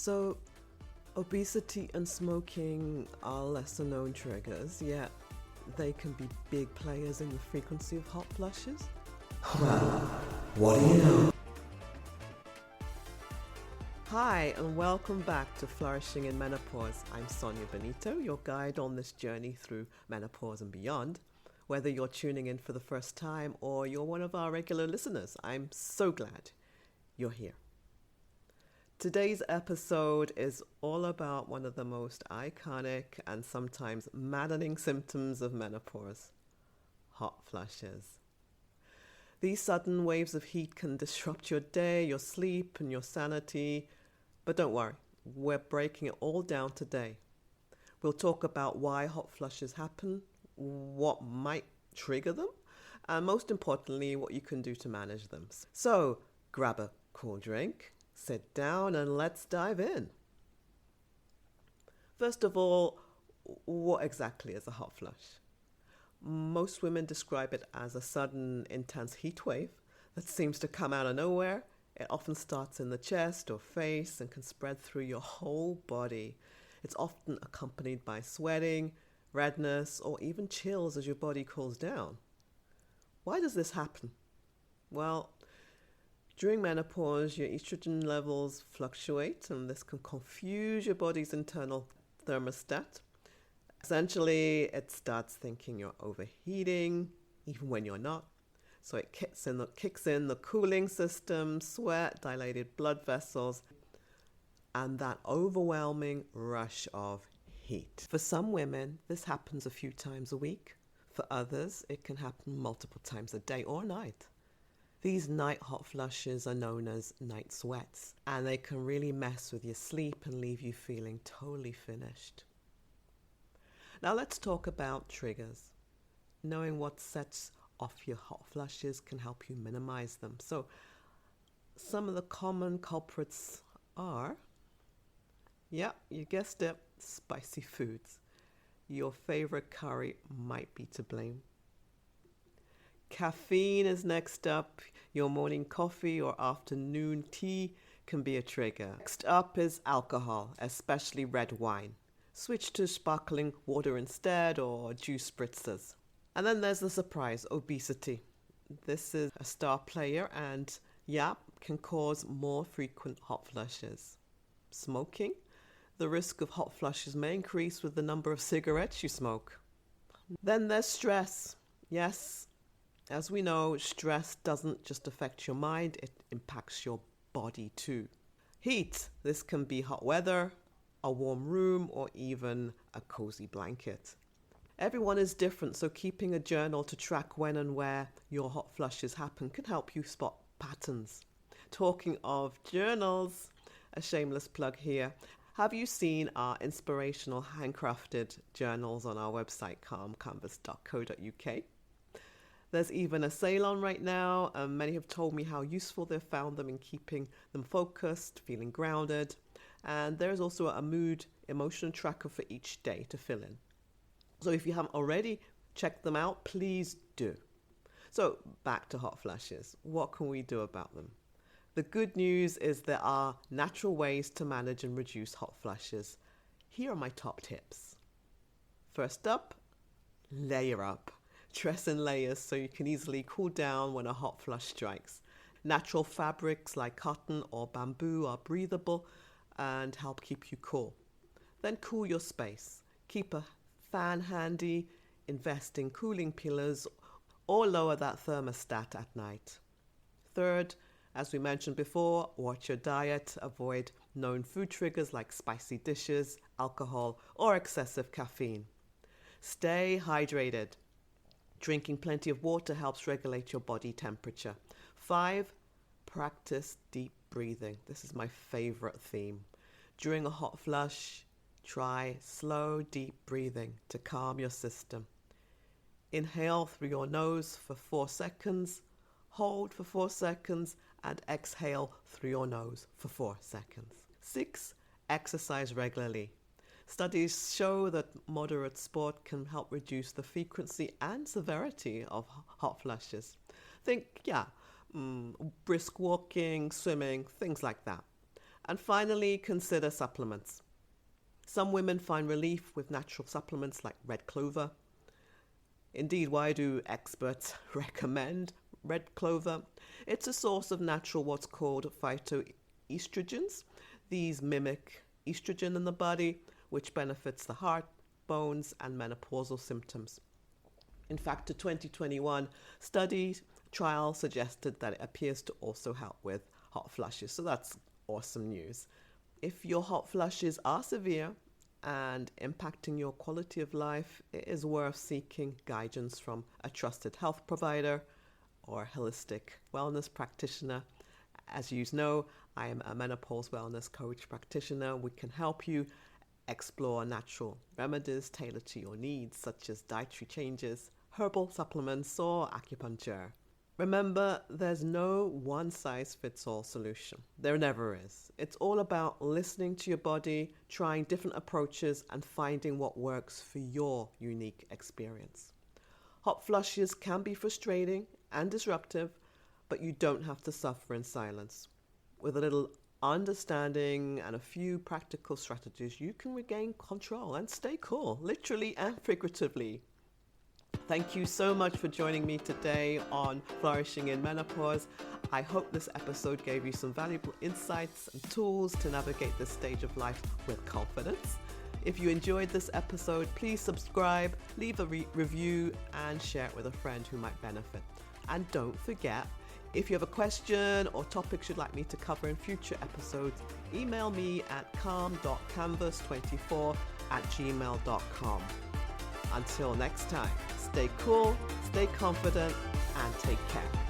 So, obesity and smoking are lesser known triggers, yet they can be big players in the frequency of hot flushes. Well, what do you know? Hi, and welcome back to Flourishing in Menopause. I'm Sonia Benito, your guide on this journey through menopause and beyond. Whether you're tuning in for the first time or you're one of our regular listeners, I'm so glad you're here. Today's episode is all about one of the most iconic and sometimes maddening symptoms of menopause: hot flushes. These sudden waves of heat can disrupt your day, your sleep, and your sanity. But don't worry, we're breaking it all down today. We'll talk about why hot flushes happen, what might trigger them, and most importantly, what you can do to manage them. So grab a cool drink, sit down, and let's dive in. First of all, what exactly is a hot flush? Most women describe it as a sudden, intense heat wave that seems to come out of nowhere. It often starts in the chest or face and can spread through your whole body. It's often accompanied by sweating, redness, or even chills as your body cools down. Why does this happen? Well, during menopause, your estrogen levels fluctuate, and this can confuse your body's internal thermostat. Essentially, it starts thinking you're overheating, even when you're not. So it kicks in the cooling system, sweat, dilated blood vessels, and that overwhelming rush of heat. For some women, this happens a few times a week. For others, it can happen multiple times a day or night. These night hot flushes are known as night sweats, and they can really mess with your sleep and leave you feeling totally finished. Now let's talk about triggers. Knowing what sets off your hot flushes can help you minimize them. So some of the common culprits are, you guessed it, spicy foods. Your favorite curry might be to blame. Caffeine is next up. Your morning coffee or afternoon tea can be a trigger. Next up is alcohol, especially red wine. Switch to sparkling water instead or juice spritzers. And then there's the surprise, obesity. This is a star player and, can cause more frequent hot flushes. Smoking. The risk of hot flushes may increase with the number of cigarettes you smoke. Then there's stress. Yes, as we know, stress doesn't just affect your mind, it impacts your body too. Heat. This can be hot weather, a warm room, or even a cozy blanket. Everyone is different, so keeping a journal to track when and where your hot flushes happen can help you spot patterns. Talking of journals, a shameless plug here. Have you seen our inspirational handcrafted journals on our website, calmcanvas.co.uk? There's even a sale on right now, and many have told me how useful they've found them in keeping them focused, feeling grounded. And there's also a mood emotion tracker for each day to fill in. So if you haven't already checked them out, please do. So back to hot flushes. What can we do about them? The good news is there are natural ways to manage and reduce hot flushes. Here are my top tips. First up, layer up. Dress in layers so you can easily cool down when a hot flush strikes. Natural fabrics like cotton or bamboo are breathable and help keep you cool. Then cool your space. Keep a fan handy, invest in cooling pillows, or lower that thermostat at night. Third, as we mentioned before, watch your diet. Avoid known food triggers like spicy dishes, alcohol, or excessive caffeine. Stay hydrated. Drinking plenty of water helps regulate your body temperature. 5, practice deep breathing. This is my favorite theme. During a hot flush, try slow, deep breathing to calm your system. Inhale through your nose for 4 seconds, hold for 4 seconds, and exhale through your nose for 4 seconds. 6, exercise regularly. Studies show that moderate sport can help reduce the frequency and severity of hot flushes. Think, brisk walking, swimming, things like that. And finally, consider supplements. Some women find relief with natural supplements like red clover. Indeed, why do experts recommend red clover? It's a source of natural what's called phytoestrogens. These mimic estrogen in the body, which benefits the heart, bones, and menopausal symptoms. In fact, a 2021 trial suggested that it appears to also help with hot flushes. So that's awesome news. If your hot flushes are severe and impacting your quality of life, it is worth seeking guidance from a trusted health provider or holistic wellness practitioner. As you know, I am a menopause wellness coach practitioner. We can help you explore natural remedies tailored to your needs, such as dietary changes, herbal supplements, or acupuncture. Remember, there's no one-size-fits-all solution. There never is. It's all about listening to your body, trying different approaches, and finding what works for your unique experience. Hot flushes can be frustrating and disruptive, but you don't have to suffer in silence. With a little understanding and a few practical strategies, you can regain control and stay cool, literally and figuratively. Thank you so much for joining me today on Flourishing in Menopause. I hope this episode gave you some valuable insights and tools to navigate this stage of life with confidence. If you enjoyed this episode, please subscribe, leave a review, and share it with a friend who might benefit. And don't forget, if you have a question or topics you'd like me to cover in future episodes, email me at calm.canvas24@gmail.com. Until next time, stay cool, stay confident, and take care.